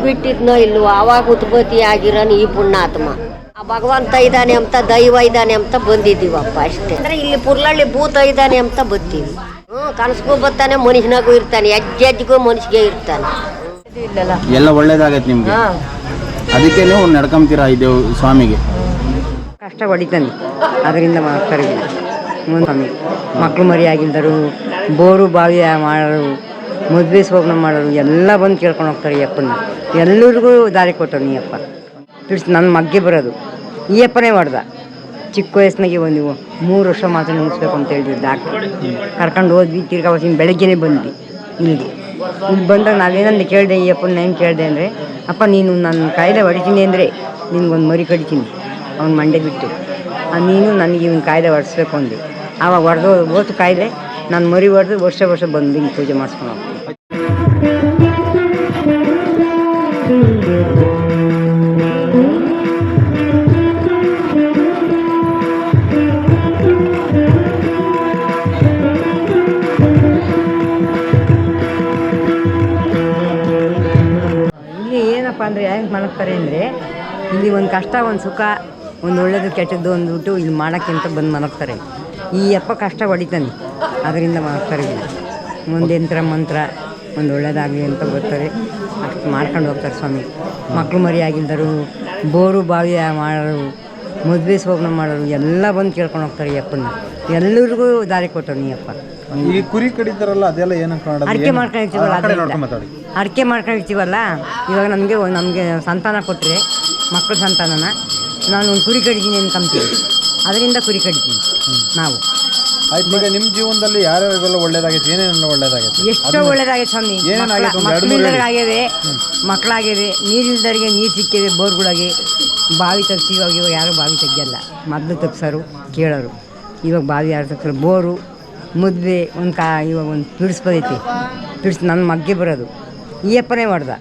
ಬಿಟ್ಟಿದ್ನೋ ಇಲ್ವೋ ಅವಾಗ ಉತ್ಪತ್ತಿ ಆಗಿರೋನು ಈ ಪುಣ್ಯಾತ್ಮ. ಆ ಭಗವಂತ ಇದ್ದಾನೆ ಅಂತ, ದೈವ ಇದ್ದಾನೆ ಅಂತ ಬಂದಿದ್ದೀವಪ್ಪ ಅಷ್ಟೇ. ಅಂದ್ರೆ ಇಲ್ಲಿ ಪುರ್ಲಳ್ಳಿ ಭೂತ ಇದ್ದಾನೆ ಅಂತ ಬರ್ತೀವಿ. ಕನಸ್ಗೂ ಬರ್ತಾನೆ, ಮನುಷ್ಯನಾಗೂ ಇರ್ತಾನೆ, ಹೆಜ್ಜೆಜ್ಜಿಗೂ ಮನುಷ್ಯಗೆ ಇರ್ತಾನೆ. ಎಲ್ಲ ಒಳ್ಳೇದಾಗತ್ತೆ ನಿಮ್ಗೆ, ಅದಕ್ಕೆ ನೀವು ನಡ್ಕೊಂತೀರಾ ಈ ಸ್ವಾಮಿಗೆ. ಕಷ್ಟ ಹೊಡಿತಾನೆ, ಅದರಿಂದ ಮಾಡ್ತಾರೆ ಸ್ವಾಮಿ. ಮಕ್ಕಳು ಮರಿ ಆಗಿಲ್ದರು, ಬೋರು ಬಾವಿ ಮಾಡೋರು, ಮದುವೆ ಶೋಭನ ಮಾಡೋರು ಎಲ್ಲ ಬಂದು ಕೇಳ್ಕೊಂಡು ಹೋಗ್ತಾರೆ ಈ ಅಪ್ಪನ. ಎಲ್ಲರಿಗೂ ದಾರಿ ಕೊಟ್ಟರು ಈ ಅಪ್ಪ. ತಿಳಿಸಿ ನನ್ನ ಮಗ್ಗೆ ಬರೋದು ಈ ಅಪ್ಪನೇ ಹೊಡೆದ. ಚಿಕ್ಕ ವಯಸ್ಸಿನಾಗೆ ನೀವು 3 ವರ್ಷ ಮಾತ್ರ ನಿಲ್ಲಿಸ್ಬೇಕು ಅಂತ ಹೇಳಿದ್ರು ಡಾಕ್ಟ್ರು. ಕರ್ಕೊಂಡು ಹೋದ್ವಿ, ತಿರ್ಗಾ ವರ್ಷ ಬೆಳಗ್ಗೆನೇ ಬಂದ್ವಿ ಇಲ್ಲಿಗೆ. ಇಲ್ಲಿ ಬಂದಾಗ ನಾವೇನಂದು ಕೇಳಿದೆ, ಈ ಅಪ್ಪನ ಏನು ಕೇಳಿದೆ ಅಂದರೆ, ಅಪ್ಪ ನೀನು ನನ್ನ ಕಾಯಿಲೆ ಹೊಡಿತೀನಿ ಅಂದರೆ ನಿನ್ಗೊಂದು ಮರಿ ಕಡಿತೀನಿ ಅವ್ನ ಮಂಡೆ ಬಿಟ್ಟು, ನೀನು ನನಗೆ ಇವ್ನ ಕಾಯಿಲೆ ಹೊಡಿಸ್ಬೇಕು ಅಂದೆ. ಆವಾಗ ಹೊಡೆದು ಓತು ಕಾಯಿಲೆ ನಾನು ಮರಿ ಹೊಡೆದು ವರ್ಷ ಬಂದು ಹಿಂಗೆ ಪೂಜೆ ಮಾಡಿಸ್ಕೊಂಡು ಹೋಗ್ತೀನಿ. ಇಲ್ಲಿ ಏನಪ್ಪ ಅಂದರೆ ಹೆಂಗೆ ಮಲಗ್ತಾರೆ ಅಂದರೆ, ಇಲ್ಲಿ ಒಂದು ಕಷ್ಟ, ಒಂದು ಸುಖ, ಒಂದು ಒಳ್ಳೇದು ಕೆಟ್ಟದ್ದು ಅಂದ್ಬಿಟ್ಟು ಇಲ್ಲಿ ಮಾಡೋಕ್ಕಿಂತ ಬಂದು ಮಲಗ್ತಾರೆ. ಈ ಅಪ್ಪ ಕಷ್ಟ ಹೊಡಿತಾನೆ, ಅದರಿಂದ ಮಾಡ್ತಾರೆ. ಒಂದು ಯಂತ್ರ ಮಂತ್ರ ಒಂದು ಒಳ್ಳೇದಾಗಲಿ ಅಂತ ಬರ್ತಾರೆ, ಅಷ್ಟು ಮಾಡ್ಕೊಂಡು ಹೋಗ್ತಾರೆ ಸ್ವಾಮಿ. ಮಕ್ಕಳು ಮರಿ ಆಗಿಲ್ದರು, ಬೋರು ಬಾವಿ ಮಾಡೋರು, ಮದುವೆ ಶೋಭನ ಮಾಡೋರು ಎಲ್ಲ ಬಂದು ಕೇಳ್ಕೊಂಡು ಹೋಗ್ತಾರೆ ಈ ಅಪ್ಪನ. ಎಲ್ಲರಿಗೂ ದಾರಿ ಕೊಟ್ಟರು ಈ ಅಪ್ಪ. ಈ ಕುರಿ ಕಡಿತಾರಲ್ಲ ಅದೆಲ್ಲ ಏನಕ್ಕೆ ಅಡಿಕೆ ಮಾಡ್ಕೊಂಡಿರ್ತೀವಲ್ಲ, ಅಡಿಕೆ ಮಾಡ್ಕೊಂಡಿರ್ತೀವಲ್ಲ, ಇವಾಗ ನಮಗೆ ಸಂತಾನ ಕೊಟ್ಟರೆ, ಮಕ್ಕಳ ಸಂತಾನನ ನಾನು ಒಂದು ಕುರಿ ಕಡಿತೀನಿ ಅನ್ಕೊಂತೀವಿ, ಅದರಿಂದ ಕುರಿ ಕಡಿತೀನಿ ನಾವು. ಆಯ್ತು, ಈಗ ನಿಮ್ಮ ಜೀವನದಲ್ಲಿ ಯಾರ್ಯಾರಿಗೆಲ್ಲ ಒಳ್ಳೇದಾಗೈತೆ, ಏನೇನೆಲ್ಲ ಒಳ್ಳೇದಾಗೈತೆ? ಎಷ್ಟೋ ಒಳ್ಳೇದಾಗೈತೆ ಸ್ವಾಮಿ. ಮಕ್ಕಳಿಲ್ಲದಾಗ್ಯವೆ, ಮಕ್ಕಳಾಗ್ಯವೆ, ನೀರಿಲ್ದರಿಗೆ ನೀರು ಸಿಕ್ಕಿದೆ, ಬೋರ್ಗಳಾಗಿ ಬಾವಿ ತೆಗ್ಸಿ. ಇವಾಗ ಯಾರು ಬಾವಿ ತೆಗಿಯಲ್ಲ, ಮೊದಲು ತೆಗ್ಸೋರು ಕೇಳೋರು. ಇವಾಗ ಬಾವಿ ಯಾರು ತೆಗ್ಸೋರು, ಬೋರು, ಮದುವೆ ಇವಾಗ ಒಂದು ಪಿಡಿಸ್ಬೋದೈತಿ. ನನ್ನ ಮಗ್ಗೆ ಬರೋದು ಈ ಅಪ್ಪನೇ ಹೊಡೆದ.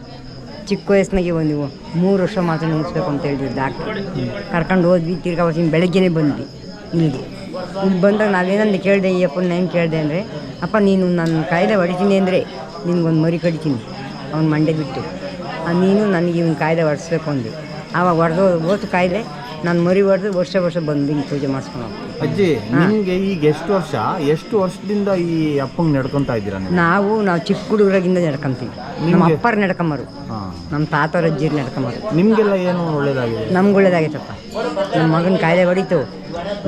ಚಿಕ್ಕ ವಯಸ್ಸಿನಾಗೆ ನೀವು 3 ವರ್ಷ ಮಾತ್ರ ನಿಲ್ಲಿಸ್ಬೇಕು ಅಂತ ಹೇಳಿದ್ರು ಡಾಕ್ಟ್ರು. ಕರ್ಕೊಂಡು ಹೋದ್ವಿ, ತಿರ್ಗಾ ವರ್ಷ ಬೆಳಗ್ಗೆನೇ ಬಂದ್ವಿ ಇಲ್ಲಿಗೆ. ಇಲ್ಲಿ ಬಂದಾಗ ನಾವೇನಂದು ಕೇಳಿದೆ, ಈ ಅಪ್ಪನ ಏನು ಕೇಳಿದೆ ಅಂದರೆ, ಅಪ್ಪ ನೀನು ನನ್ನ ಕಾಯಿಲೆ ಹೊಡಿತೀನಿ ಅಂದರೆ ನಿನ್ಗೊಂದು ಮರಿ ಕಡಿತೀನಿ ಅವ್ನ ಮಂಡೆ ಬಿಟ್ಟು, ನೀನು ನನಗೆ ಇವ್ನ ಕಾಯಿಲೆ ಹೊಡಿಸ್ಬೇಕು ಅಂದೆ. ಆವಾಗ ಹೊಡೆದು ಓತು ಕಾಯಿಲೆ ನಾನು ಮರಿ ಹೊಡೆದು ವರ್ಷ ಬಂದು ಹಿಂಗೆ ಪೂಜೆ ಮಾಡಿಸ್ಕೊಂಡು ಹೋಗ್ತೀನಿ. ಅಜ್ಜಿ, ನಿಮಗೆ ಈಗ ಎಷ್ಟು ವರ್ಷದಿಂದ ಈ ಅಪ್ಪಂಗೆ ನಡ್ಕೊತಾ ಇದ್ದೀರಾ? ನಾವು ಚಿಕ್ಕ ಹುಡುಗರಾಗಿಂದ ನಡ್ಕೊಂತೀವಿ. ನಮ್ಮ ಅಪ್ಪರು ನಡ್ಕೊಂಬರು, ನಮ್ಮ ತಾತವ್ರ ಅಜ್ಜಿರು ನಡ್ಕೊಂಬರು. ನಿಮಗೆಲ್ಲ ಏನು ಒಳ್ಳೇದಾಗಿದೆ? ನಮ್ಗೆ ಒಳ್ಳೇದಾಗೈತಪ್ಪ. ನಮ್ಮ ಮಗನ ಕಾಯಿಲೆ ಹೊಡಿತು,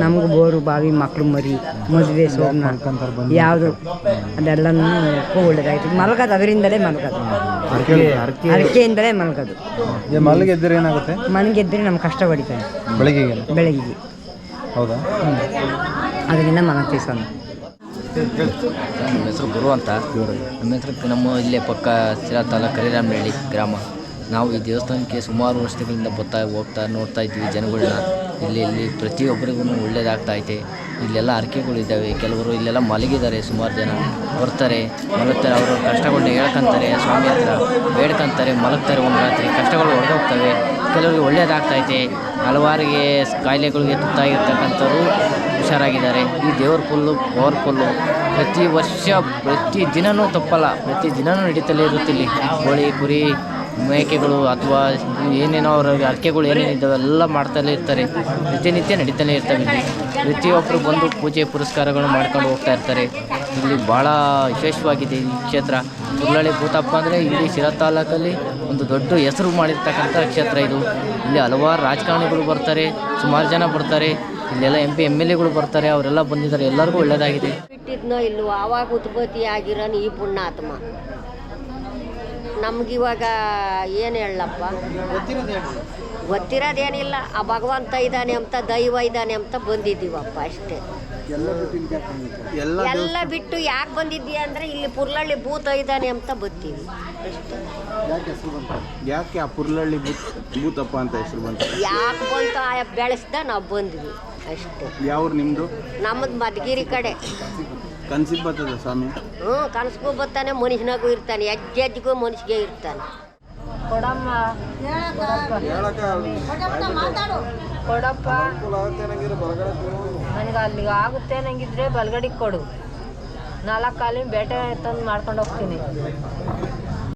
ನಮಗೂ ಬೋರು ಬಾವಿ, ಮಕ್ಕಳು ಮರಿ, ಮದುವೆ ಶೋಭನ ಯಾವುದು ಅದೆಲ್ಲನೂ ಒಳ್ಳೇದಾಗಿತ್ತು. ಮಲಗೋದು ಅದರಿಂದಲೇ ಮಲಗೋದು, ಅರಿಕೆಯಿಂದಲೇ ಮಲಗೋದು. ಮಲಗಿದ್ರೆ ಏನಾಗುತ್ತೆ? ಮನೆಗೆದ್ದರೆ ನಮ್ಮ ಕಷ್ಟ ಹೊಡಿತಾನೆ ಬೆಳಗ್ಗೆ. ಹೌದಾ? ಅದರಿಂದ ಮಲಗ್ತೀವಿ ಸ್ವಾಮಿ. ನಮ್ಮ ಹೆಸರು ಗುರು ಅಂತ. ನಮ್ಮ ಇಲ್ಲೇ ಪಕ್ಕ ಸಿರಾ ತಾಲೂಕು ಕರಿರಾಮನಹಳ್ಳಿ ಗ್ರಾಮ. ನಾವು ಈ ದೇವಸ್ಥಾನಕ್ಕೆ ಸುಮಾರು ವರ್ಷಗಳಿಂದ ಹೋಗ್ತಾ ನೋಡ್ತಾ ಇದ್ವಿ ಜನಗಳನ್ನ. ಇಲ್ಲಿ ಪ್ರತಿಯೊಬ್ಬರಿಗೂ ಒಳ್ಳೇದಾಗ್ತಾಯಿದೆ. ಇಲ್ಲೆಲ್ಲ ಹರಕೆಗಳು ಇದ್ದಾವೆ. ಕೆಲವರು ಇಲ್ಲೆಲ್ಲ ಮಲಗಿದ್ದಾರೆ, ಸುಮಾರು ಜನ ಬರ್ತಾರೆ, ಮಲಗ್ತಾರೆ, ಅವ್ರ ಕಷ್ಟಗಳನ್ನ ಹೇಳ್ಕೊಂತಾರೆ, ಸ್ವಾಮಿ ಹತ್ರ ಬೇಡ್ಕೊಂತಾರೆ, ಮಲಗ್ತಾರೆ. ಒಂದು ರಾತ್ರಿ ಕಷ್ಟಗಳು ಹೊರಟೋಗ್ತವೆ. ಕೆಲವರಿಗೆ ಒಳ್ಳೇದಾಗ್ತೈತೆ, ಹಲವಾರಿಗೆ ಕಾಯಿಲೆಗಳಿಗೆ ತುತ್ತಾಗಿರ್ತಕ್ಕಂಥವ್ರು ಹುಷಾರಾಗಿದ್ದಾರೆ. ಈ ದೇವ್ರ ಪವರ್ಫುಲ್ಲು. ಪ್ರತಿ ದಿನವೂ ತಪ್ಪಲ್ಲ, ಪ್ರತಿ ದಿನವೂ ನಡೀತಲೇ ಇರುತ್ತಿಲ್ಲಿ. ಕೋಳಿ, ಕುರಿ, ಮೇಕೆಗಳು ಅಥವಾ ಏನೇನೋ ಅವ್ರ ಅರ್ಕೆಗಳು ಏನೇನಿದ್ದಾವೆ ಎಲ್ಲ ಮಾಡ್ತಲೇ ಇರ್ತಾರೆ. ನಿತ್ಯ ನಡೀತಾನೆ ಇರ್ತವೆ. ಇಲ್ಲಿ ಪ್ರತಿಯೊಬ್ಬರು ಬಂದು ಪೂಜೆ ಪುರಸ್ಕಾರಗಳು ಮಾಡ್ಕೊಂಡು ಹೋಗ್ತಾ ಇರ್ತಾರೆ. ಇಲ್ಲಿ ಭಾಳ ವಿಶೇಷವಾಗಿದೆ ಈ ಕ್ಷೇತ್ರ. ಪುರ್ಲಳ್ಳಿ ಭೂತಪ್ಪ ಅಂದರೆ ಇಲ್ಲಿ ಶಿರಾ ತಾಲೂಕಲ್ಲಿ ಒಂದು ದೊಡ್ಡ ಹೆಸರು ಮಾಡಿರ್ತಕ್ಕಂಥ ಕ್ಷೇತ್ರ ಇದು. ಇಲ್ಲಿ ಹಲವಾರು ರಾಜಕಾರಣಿಗಳು ಬರ್ತಾರೆ, ಸುಮಾರು ಜನ ಬರ್ತಾರೆ. ಇಲ್ಲೆಲ್ಲ MP MLAಗಳು ಬರ್ತಾರೆ, ಅವರೆಲ್ಲ ಬಂದಿದ್ದಾರೆ. ಎಲ್ಲರಿಗೂ ಒಳ್ಳೆಯದಾಗಿದೆ. ಬಿಟ್ಟಿದ್ನೋ ಇಲ್ವೋ ಅವಾಗ ಉತ್ಪತ್ತಿ ಆಗಿರೋನು ಈ ಪುಣ್ಯಾತ್ಮ. ನಮಗಿವಾಗ ಏನು ಹೇಳಪ್ಪ, ಗೊತ್ತಿರೋದೇನಿಲ್ಲ. ಆ ಭಗವಂತ ಇದ್ದಾನೆ ಅಂತ, ದೈವ ಇದ್ದಾನೆ ಅಂತ ಬಂದಿದ್ದೀವಪ್ಪ ಅಷ್ಟೇ. ಎಲ್ಲ ಬಿಟ್ಟು ಯಾಕೆ ಬಂದಿದ್ದೀಯ ಅಂದರೆ ಇಲ್ಲಿ ಪುರ್ಲಳ್ಳಿ ಭೂತ ಇದ್ದಾನೆ ಅಂತ ಬರ್ತೀವಿ ಅಷ್ಟೇ. ಯಾಕೆ ಆ ಪುರ್ಲಳ್ಳಿ ಭೂತಪ್ಪ ಅಂತ ಹೆಸರು ಬಂತು? ಯಾಕೆ ಬಂತು ಬೆಳೆಸ್ದ ನಾವು ಬಂದ್ವಿ ಅಷ್ಟೇ. ಯಾವ ನಿಮ್ಮದು? ನಮ್ಮದು ಮಧುಗಿರಿ ಕಡೆ. ಕನ್ಸಿಗೆ ಬರ್ತದೆ ಸ್ವಾಮಿ? ಕನಸ್ಗೂ ಬರ್ತಾನೆ, ಮನುಷ್ಯನಾಗೂ ಇರ್ತಾನೆ, ಹೆಜ್ಜೆಜ್ಜಿಗೂ ಮನುಷ್ಯಗೆ ಇರ್ತಾನೆ. ಕೊಡಪ್ಪ ನನಗೆ ಅಲ್ಲಿಗೆ ಆಗುತ್ತೆ ನಂಗಿದ್ರೆ ಬಲ್ಗಡಿಗೆ ಕೊಡು. 4 ಕಾಲಿನ ಬೇಟೆ ತಂದು ಮಾಡ್ಕೊಂಡು ಹೋಗ್ತೀನಿ.